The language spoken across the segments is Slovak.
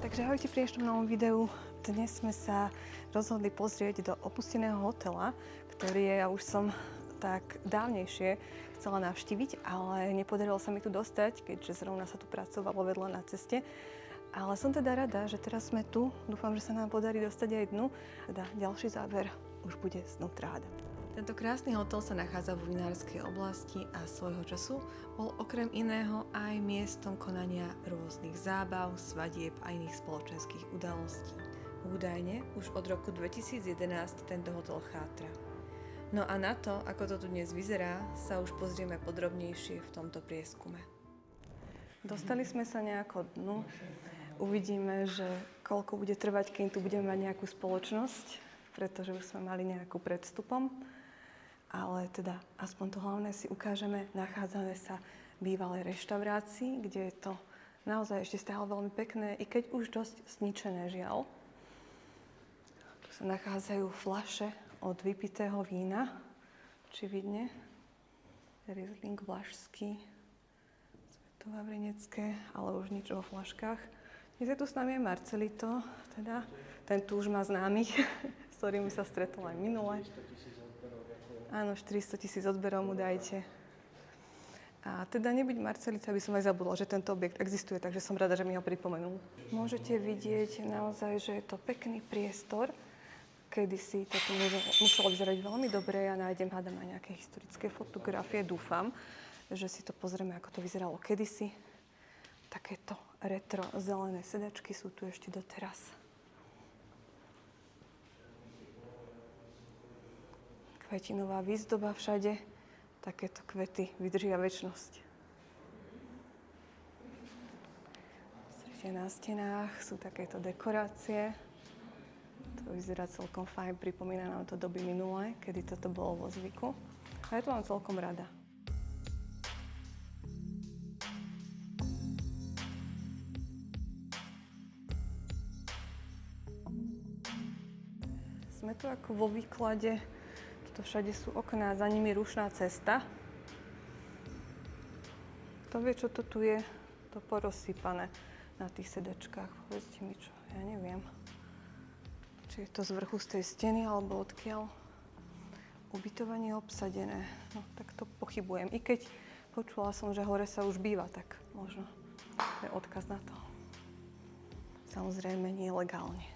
Takže ahojte pri dnešnom novom videu. Dnes sme sa rozhodli pozrieť do opusteného hotela, ktorý ja už som tak dávnejšie chcela navštíviť, ale nepodarilo sa mi tu dostať, keďže zrovna sa tu pracovalo vedľa na ceste. Ale som teda rada, že teraz sme tu. Dúfam, že sa nám podarí dostať aj dnu. Teda ďalší záber už bude znútra. Tento krásny hotel sa nachádza vo vinárskej oblasti a svojho času bol okrem iného aj miestom konania rôznych zábav, svadieb a iných spoločenských udalostí. Údajne už od roku 2011 tento hotel chátra. No a na to, ako to tu dnes vyzerá, sa už pozrieme podrobnejšie v tomto prieskume. Dostali sme sa nejako dnu. Uvidíme, že koľko bude trvať, kým tu budeme mať nejakú spoločnosť, pretože už sme mali nejakú predstupom. Ale teda aspoň to hlavné si ukážeme. Nachádzame sa v bývalej reštaurácii, kde je to naozaj ešte stále veľmi pekné, i keď už dosť zničené, žiaľ. Tu sa nachádzajú fľaše od vypitého vína, očividne. Riesling Vlašský, Svätovavrinecké, ale už nič vo fľaškách. Dnes je tu s nami aj Marcelito, teda ten tu už má známych, s ktorými sa stretol aj minule. Áno, 400 000 odberov mu dajte. A teda nebyť Marcelita, by som aj zabudla, že tento objekt existuje, takže som rada, že mi ho pripomenul. Môžete vidieť naozaj, že je to pekný priestor. Kedysi toto muselo vyzerať veľmi dobre. Ja nájdem, hádam, aj nejaké historické fotografie. Dúfam, že si to pozrieme, ako to vyzeralo kedysi. Takéto retro zelené sedačky sú tu ešte doteraz. Kvetinová výzdoba všade. Takéto kvety vydržia večnosť. Na stenách sú takéto dekorácie. To vyzerá celkom fajn. Pripomína nám to doby minulé, kedy toto bolo vo zvyku. A ja to mám celkom rada. Sme tu ako vo výklade. To všade sú okná, za nimi rušná cesta. Kto vie, čo to tu je? To porozsypané na tých sedačkách. Povedzte mi čo, ja neviem. Či je to z vrchu z tej steny, alebo odkiaľ. Ubytovanie obsadené. No, tak to pochybujem. I keď počula som, že hore sa už býva, tak možno to je odkaz na to. Samozrejme nie legálne.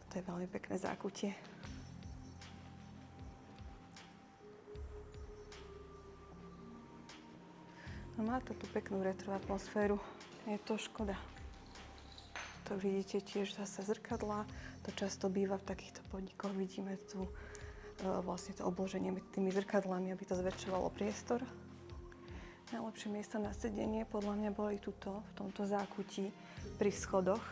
Toto je veľmi pekné zákutie. No, má to tu peknú retro atmosféru. Je to škoda. To vidíte tiež zase zrkadlá. To často býva v takýchto podnikoch. Vidíme tu vlastne to obloženie tými zrkadlami, aby to zväčšovalo priestor. Najlepšie miesta na sedenie podľa mňa boli tuto, v tomto zákutí pri schodoch.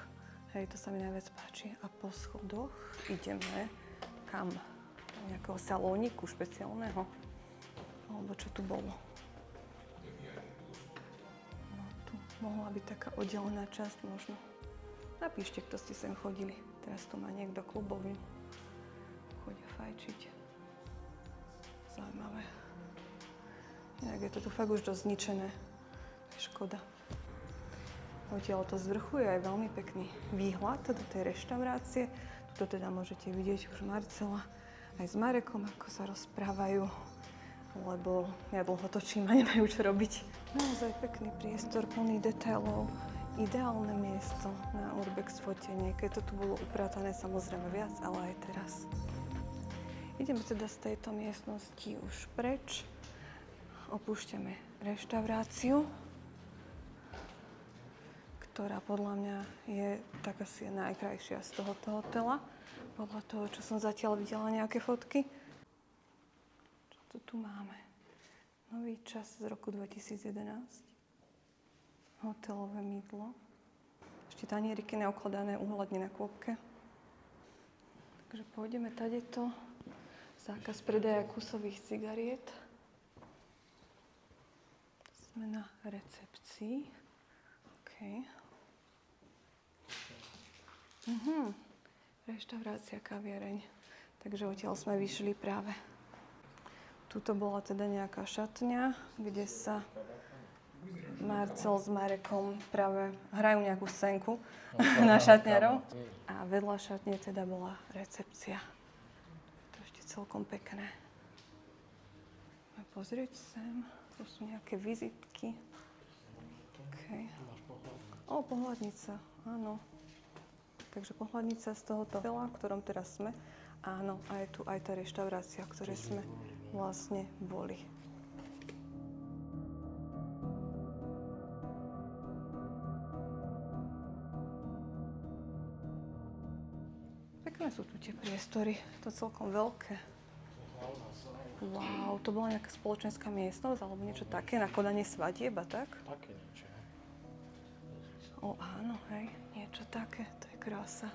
Hej, to sa mi najviac páči. A po schodoch ideme kam? Do nejakého salóniku špeciálneho? Alebo čo tu bolo? Mohla byť taká oddelená časť možno. Napíšte, kto ste sem chodili. Teraz tu má niekto klubovňu. Chodia fajčiť. Zaujímavé. Inak je to tu fakt už dosť zničené. Škoda. Odtiaľ to z vrchu je aj veľmi pekný výhľad do tej reštaurácie. Tuto teda môžete vidieť už Marcela aj s Marekom, ako sa rozprávajú. Lebo ja dlho točím a nemajú čo robiť. Naozaj pekný priestor, plný detailov. Ideálne miesto na urbex fotenie, keď to tu bolo upratané samozrejme viac, ale aj teraz. Ideme teda z tejto miestnosti už preč. Opúšťame reštauráciu, ktorá podľa mňa je tak asi najkrajšia z tohoto hotela. Podľa toho, čo som zatiaľ videla nejaké fotky. Čo tu máme? Nový čas z roku 2011. Hotelové mydlo. Ešte tanieriky neukladané uhľadne na kôpke. Takže pôjdeme tadeto. Zákaz predaja kusových cigariet. Sme na recepcii. OK. Reštaurácia, kaviareň. Takže odtiaľ sme vyšli práve. Tuto bola teda nejaká šatňa, kde sa Marcel s Marekom práve hrajú nejakú scénku na šatňarov. A vedľa šatne teda bola recepcia. To ešte celkom pekné. Poďme pozrieť sem. Tu sú nejaké vizitky. Okay. Pohľadnica, áno. Takže pohľadnica z tohoto hotela, v ktorom teraz sme. Áno, a je tu aj tá reštaurácia, v ktorej sme vlastne boli. Pekné sú tu tie priestory, to je celkom veľké. Wow, to bola nejaká spoločenská miestnosť alebo niečo také, na konanie svadieb a tak? Také niečo. Áno, hej, niečo také, to je krása.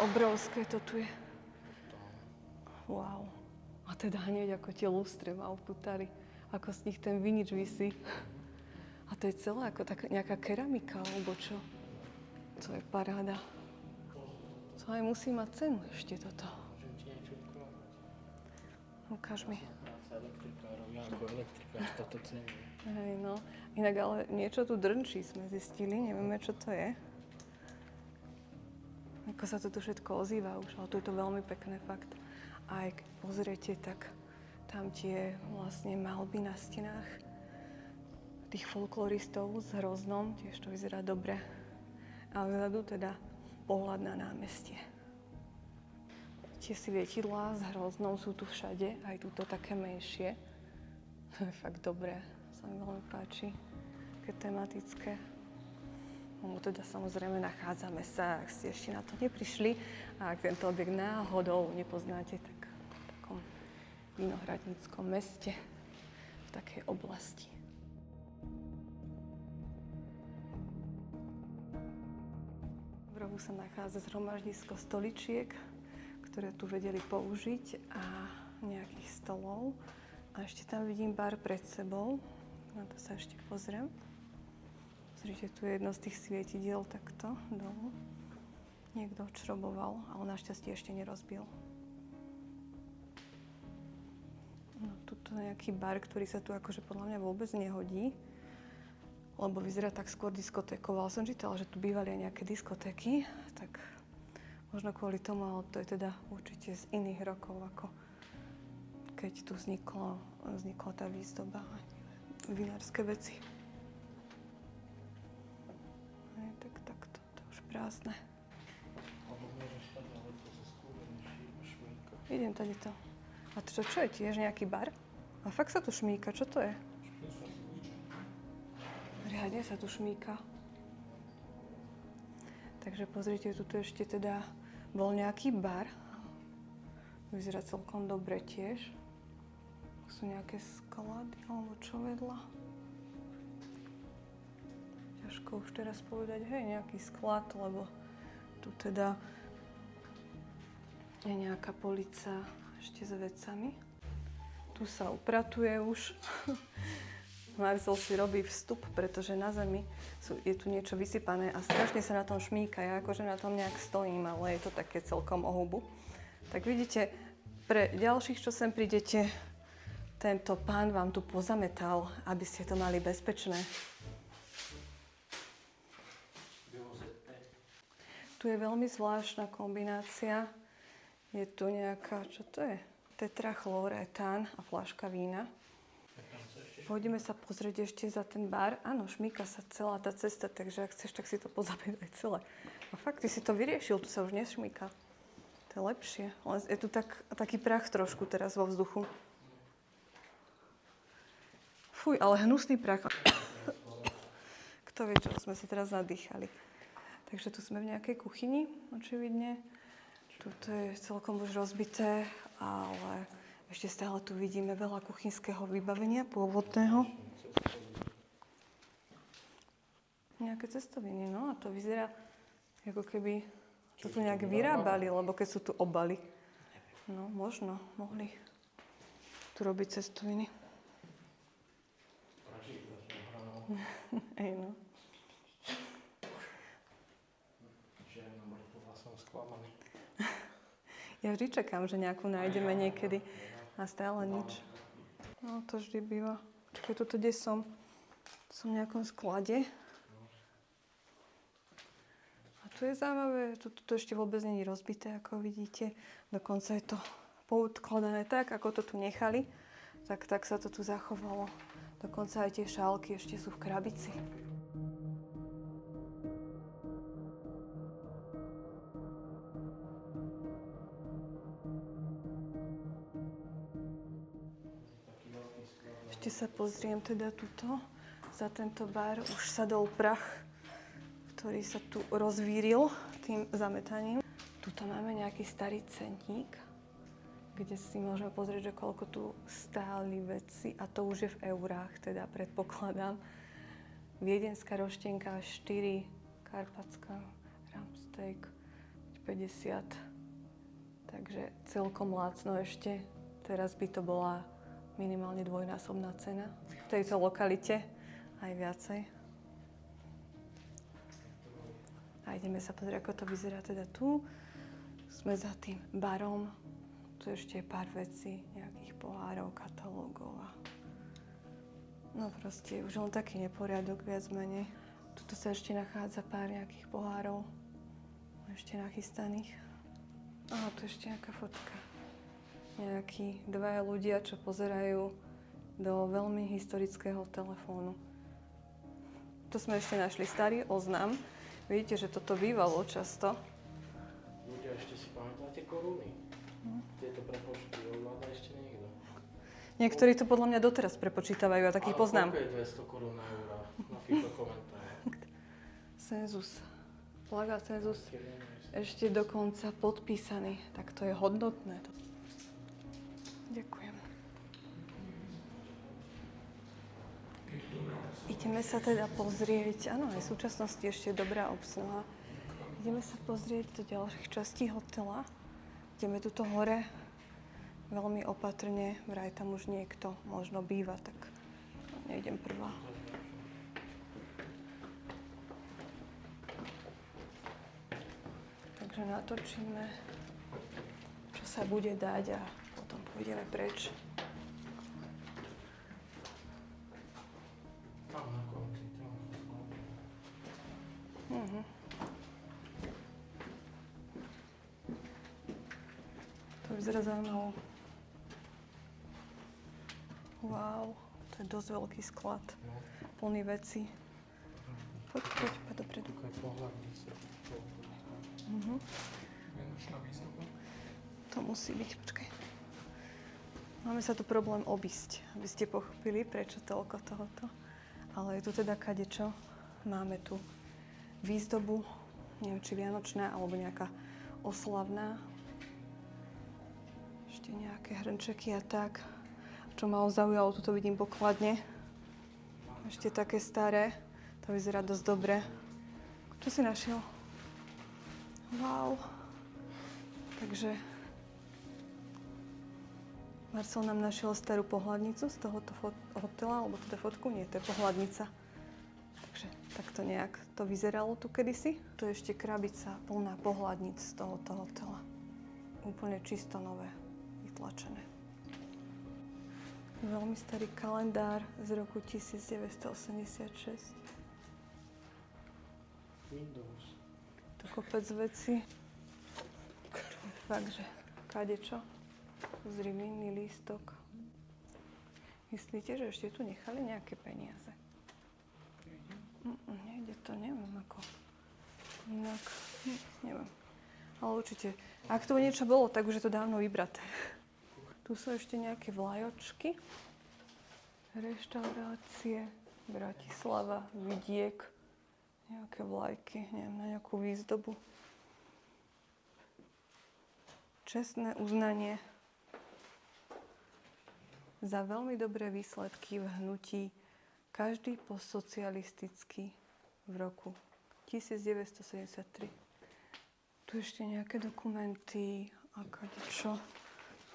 Obrovské to tu je. Wow. A teda hneď ako tie lustre ma upútali, ako z nich ten vinič visí. A to je celé ako taká nejaká keramika, alebo čo? To je paráda. To aj musí mať cenu ešte toto. Môžem ti niečo ukázať? Ukáž mi. Práca elektrikárov, ja ako elektrikár toto cením. Hej, no. Inak ale niečo tu drnčí sme zistili, nevieme, čo to je. Ako sa to tu všetko ozýva už, ale tu je to veľmi pekné, fakt. A aj keď pozriete, tak tam tie vlastne malby na stenách tých folkloristov s Hroznom, tiež to vyzerá dobre. A vzadu teda pohľad na námestie. Tie svietidlá s Hroznom sú tu všade, aj túto také menšie. To je fakt dobré, sa mi veľmi páči, také tematické. No teda samozrejme nachádzame sa, ak ste ešte na to neprišli a ak tento objekt náhodou nepoznáte, tak v takom vinohradníckom meste, v takej oblasti. V rohu sa nachádza zhromaždisko stoličiek, ktoré tu vedeli použiť a nejakých stolov. A ešte tam vidím bar pred sebou, na to sa ešte pozriem. Pozrite, tu je jedno z tých svietidiel takto dolu. Niekto odšroboval, ale našťastie ešte nerozbil. No, tuto nejaký bar, ktorý sa tu akože podľa mňa vôbec nehodí, lebo vyzerá tak skôr diskotékovo. Ale som čítala, že tu bývali aj nejaké diskotéky, tak možno kvôli tomu, ale to je teda určite z iných rokov, ako keď tu vznikla tá výzdoba a vinárske veci. Takto, to už prázdne. Idem tadyto. A čo je tiež nejaký bar? A fakt sa tu šmíka, čo to je? Riadne sa tu šmíka. Takže pozrite, tuto ešte teda bol nejaký bar. Vyzerá celkom dobre tiež. Sú nejaké sklady, alebo čo vedľa? Ťažko už teraz povedať, hej, nejaký sklad, lebo tu teda je nejaká polica ešte s vecami. Tu sa upratuje už. Marcel si robí vstup, pretože na zemi je tu niečo vysypané a strašne sa na tom šmíka. Ja akože na tom nejak stojím, ale je to také celkom o hubu. Tak vidíte, pre ďalších, čo sem prídete, tento pán vám tu pozametal, aby ste to mali bezpečné. Tu je veľmi zvláštna kombinácia. Je tu nejaká, čo to je? Tetrachloretán a fľaška vína. Pôjdeme sa pozrieť ešte za ten bar. Áno, šmíka sa celá tá cesta, takže ak chceš, tak si to pozapäť celé. A fakt, ty si to vyriešil, tu sa už nešmíka. To je lepšie. Len je tu taký prach trošku teraz vo vzduchu. Fuj, ale hnusný prach. Kto vie, čo sme sa teraz nadýchali. Takže tu sme v nejakej kuchyni, očividne. Tuto je celkom už rozbité, ale ešte stále tu vidíme veľa kuchynského vybavenia pôvodného. Nejaké cestoviny, no a to vyzerá, ako keby to tu nejak vyrábali, lebo keď sú tu obaly. No, možno, mohli tu robiť cestoviny. Ej, no. Ja vždy čakám, že nejakú nájdeme niekedy a stále nič. No, to vždy býva. Čakaj, toto kde som? Som v nejakom sklade. A tu je zaujímavé, tu ešte vôbec nie je rozbité, ako vidíte. Dokonca je to poodkladané tak, ako to tu nechali. Tak sa to tu zachovalo. Dokonca aj tie šálky ešte sú v krabici. Ešte sa pozriem teda tuto. Za tento bar už sadol prach, ktorý sa tu rozvíril tým zametaním. Tuto máme nejaký starý centník, kde si môžeme pozrieť, že koľko tu stáli veci. A to už je v eurách, teda predpokladám. Viedenská roštenka 4, karpatská ramsteak 50. Takže celkom lacno ešte. Teraz by to bola minimálne dvojnásobná cena v tejto lokalite, aj viacej. A ideme sa pozrieť, ako to vyzerá teda tu. Sme za tým barom. Tu ešte je pár vecí, nejakých pohárov, katalógov. No proste už len taký neporiadok, viac menej. Tuto sa ešte nachádza pár nejakých pohárov, ešte nachystaných. Aha, tu ešte nejaká fotka. Nejakí dvaja ľudia, čo pozerajú do veľmi historického telefónu. Tu sme ešte našli starý oznam. Vidíte, že toto bývalo často. Ľudia, ešte si pamätáte koruny? Tieto prepočty ovláda ešte niekto. Niektorí to podľa mňa doteraz prepočítavajú a takých poznám. Ale koľko je 200 korún na eurá? Napíšte komentár. Cenzus. Plagát cenzus. Ešte dokonca podpísaný. Tak to je hodnotné. Ďakujem. Ideme sa teda pozrieť, áno, aj v súčasnosti ešte je dobrá obsluha. Ideme sa pozrieť do ďalších častí hotela. Ideme tuto hore veľmi opatrne, vraj tam už niekto možno býva, tak nejdem prvá. Takže natočíme, čo sa bude dať a potom pôjdeme preč. Tam na konci, tam. To vyzerá zaujímavo. Wow, to je dosť veľký sklad, plný veci. Poď dopredu. Taký pohľadnice. Vianočná výzdoba. To musí byť, počkaj. Máme sa tu problém obísť, aby ste pochopili, prečo toľko tohoto. Ale je tu teda kadečo. Máme tu výzdobu, neviem, či vianočná, alebo nejaká oslavná. Ešte nejaké hrnčeky a tak. Čo ma zaujalo, tu to vidím pokladne. Ešte také staré. To vyzerá dosť dobre. Čo si našiel? Wow. Takže Marcel nám našiel starú pohľadnicu z tohoto hotela, alebo teda fotku, nie, to je pohľadnica. Takže takto nejak to vyzeralo tu kedysi. Tu je ešte krabica plná pohľadnic z tohoto hotela. Úplne čisto nové, vytlačené. Veľmi starý kalendár z roku 1986. Windows. Tu kopec veci. Fakt, že kadečo. Pozri, vinný lístok. Myslíte, že ešte tu nechali nejaké peniaze? Nejde to, neviem ako. Inak, neviem. Ale určite, ak to niečo bolo, tak už je to dávno vybraté. Tu sú ešte nejaké vlajočky. Reštaurácie, Bratislava, vidiek. Nejaké vlajky, neviem, na nejakú výzdobu. Čestné uznanie za veľmi dobré výsledky v hnutí každý postsocialistický v roku 1973. Tu ešte nejaké dokumenty a kadečo.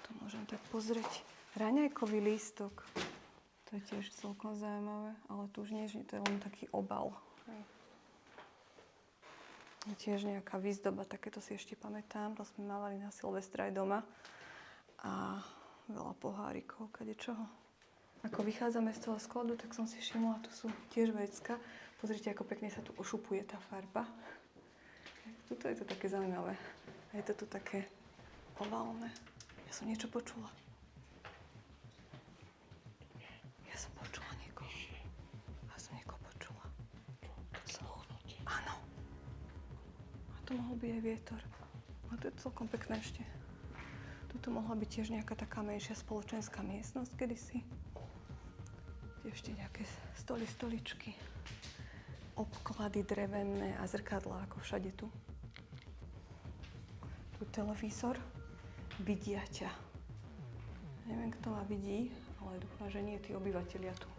To môžem tak pozrieť. Raňajkový lístok. To je tiež celkom zaujímavé, ale tu už nie, to je len taký obal. Tiež nejaká výzdoba, takéto si ešte pamätám. To sme mávali na Silvestra aj doma. A veľa pohárikov, kadečoho. Ako vychádzame z toho skladu, tak som si všimla, tu sú tiež vecka. Pozrite, ako pekne sa tu ušupuje tá farba. Tuto je to také zaujímavé. A je to tu také oválne. Ja som niečo počula. Ja som počula niekoho. Ja som niekoho počula. Áno. A to mohol byť aj vietor. A to je celkom pekné ešte. Tuto mohla byť tiež nejaká taká menšia spoločenská miestnosť kedysi. Ešte nejaké stoličky, obklady drevené a zrkadlá ako všade tu. Tu televízor, vidia ťa. Neviem, kto ma vidí, ale dúfam, že nie tí obyvatelia tu.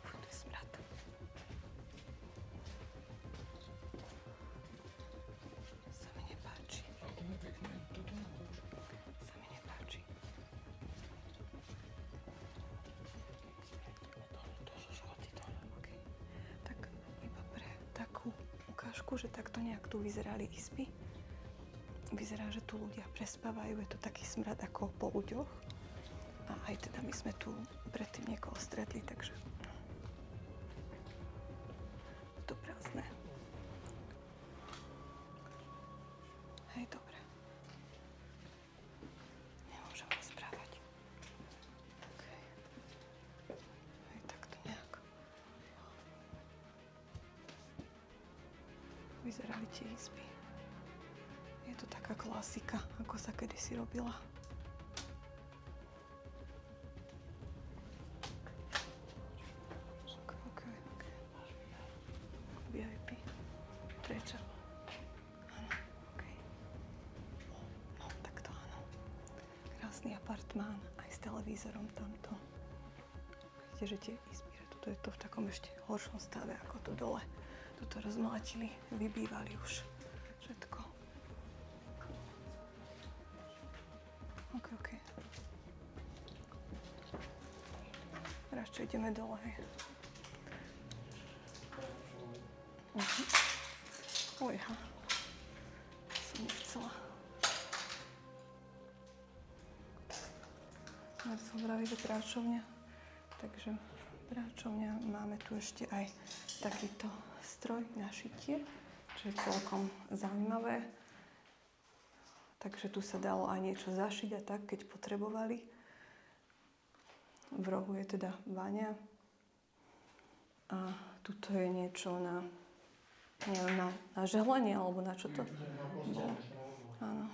Fú, to je smrad. Sa mi nepáči. Sa mi nepáči. Tak iba pre takú ukážku, že takto nejak tu vyzerali izby. Vyzerá, že tu ľudia prespávajú, je to taký smrad ako po ľuďoch. A aj teda my sme tu predtým niekoho stretli, takže je to prázdne. Hej, dobre. Nemôžem rozprávať. Okay. Hej, takto nejak. Vyzerali tie izby. Je to taká klasika, ako sa kedysi robila. Okay. VIP. Prečo? Áno, okej. No, tak to áno. Krásny apartmán, aj s televízorom tamto. Vidíte, že tie izby, tuto je to v takom ešte horšom stave ako tu dole. Tuto rozmlátili, vybývali už všetko. OK. Radšej ideme dole, hej. Ojha. Som nechcela. Ja som vraví, že práčovňa. Takže práčovňa. Máme tu ešte aj takýto stroj na šitie, čo je celkom zaujímavé. Takže tu sa dalo aj niečo zašiť a tak, keď potrebovali. V rohu je teda baňa. A tuto je niečo na, neviem, na žehlenie, alebo na čo to? Áno.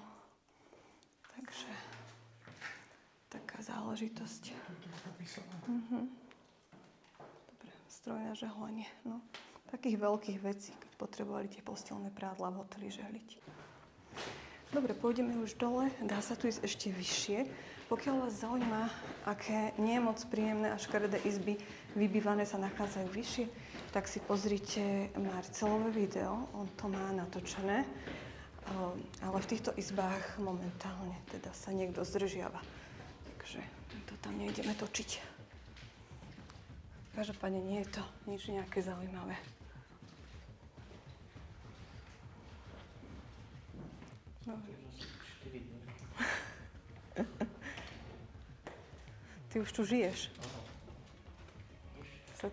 Takže taká záležitosť. Dobre, stroj na žehlenie. No, takých veľkých vecí, keď potrebovali tie posteľné prádla v hoteli žehliť. Dobre, pôjdeme už dole. Dá sa tu ísť ešte vyššie. Pokiaľ vás zaujíma, aké nie moc príjemné a škaredé izby vybývané sa nachádzajú vyššie, tak si pozrite Marcelové video. On to má natočené. Ale v týchto izbách momentálne teda sa niekto zdržiava. Takže to tam nejdeme točiť. Každopádne nie je to nič nejaké zaujímavé. Dobre. Ty už tu žiješ. Sa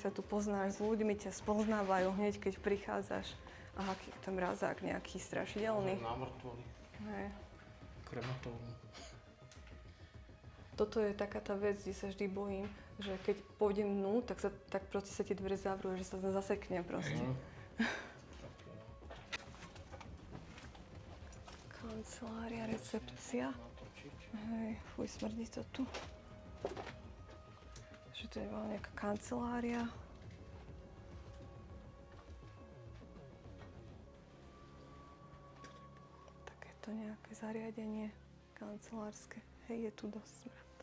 tu poznáš s ľuďmi, ťa spoznávajú hneď, keď prichádzaš. Aha, aký je to mrazák, nejaký strašidelný. Na mŕtvoli. Hej. Krematórium. Toto je taká tá vec, kde sa vždy bojím, že keď pôjdem dnu, tak proste sa tie dvere zavrú, že sa zaseknem proste. Kancelária, recepcia. Hej, fuj, smrdí to tu. Že to je nejaká kancelária. Takéto nejaké zariadenie kancelárske. Hej, je tu dosť smrad.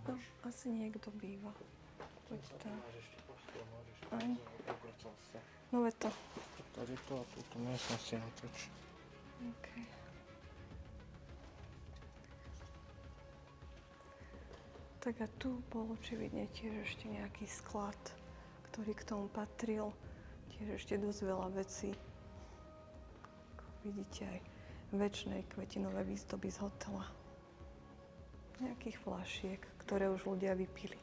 No, asi niekto býva. Poď tam. Máš ešte posteľ, môžeš Ani. pokrčal sa. No je to. Tady to a túto miestnosť si natoč. OK. Tak a tu bol očividne tiež ešte nejaký sklad, ktorý k tomu patril. Tiež ešte dosť veľa vecí. Ako vidíte aj večné kvetinové výzdoby z hotela. nejakých fľašiek, ktoré už ľudia vypili.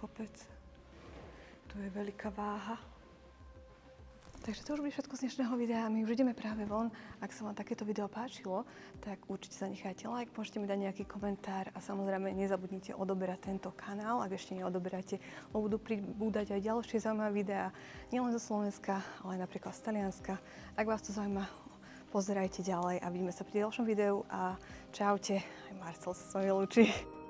Kopec. Tu je veľká váha. Takže to už bude všetko z dnešného videa. My už ideme práve von. Ak sa vám takéto video páčilo, tak určite zanechajte like, môžete mi dať nejaký komentár a samozrejme nezabudnite odoberať tento kanál, ak ešte neodoberáte, lebo budú pribúdať aj ďalšie zaujímavé videá, nielen zo Slovenska, ale aj napríklad z Talianska. Ak vás to zaujíma, pozerajte ďalej a vidíme sa pri ďalšom videu a čaute. Aj Marcel sa s vami lúči.